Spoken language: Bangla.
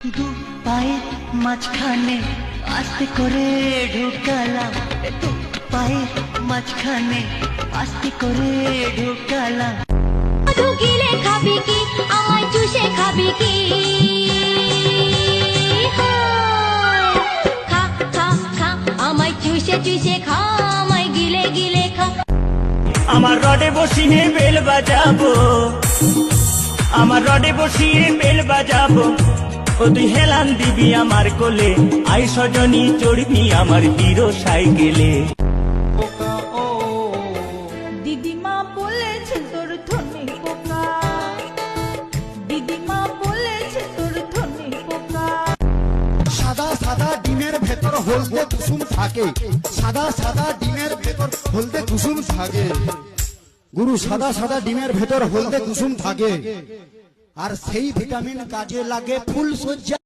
দু পায়ের মাঝখানে আস্তে করে ঢুকালাম, দু পায়ের মাঝখানে আস্তে করে ঢুকালাম। মধু গিলে খাবি কি, আমায় চুষে খাবি কি? খা খা খা, আমায় চুষে চুষে খা, আমায় গিলে গিলে খা। আমার রডে বসিয়ে বেল বাজাবো, আমার রডে বসিয়ে বেল বাজাবো। ও তুই হেলান দিবি আমার কোলে, আই সজনী চড়বি আমার হিরো সাইকেলে। দিদিমা বলেছে তোর ধনে পোকা, দিদিমা বলেছে তোর ধনে পোকা। সাদা সাদা ডিমের ভেতর হলদে কুসুম থাকে, সাদা সাদা ডিমের ভেতর হলদে কুসুম থাকে। গুরু, সাদা সাদা ডিমের ভেতর হলদে কুসুম থাকে, আর সেই ভিটামিন কাজে লাগে ফুল সজ্জা।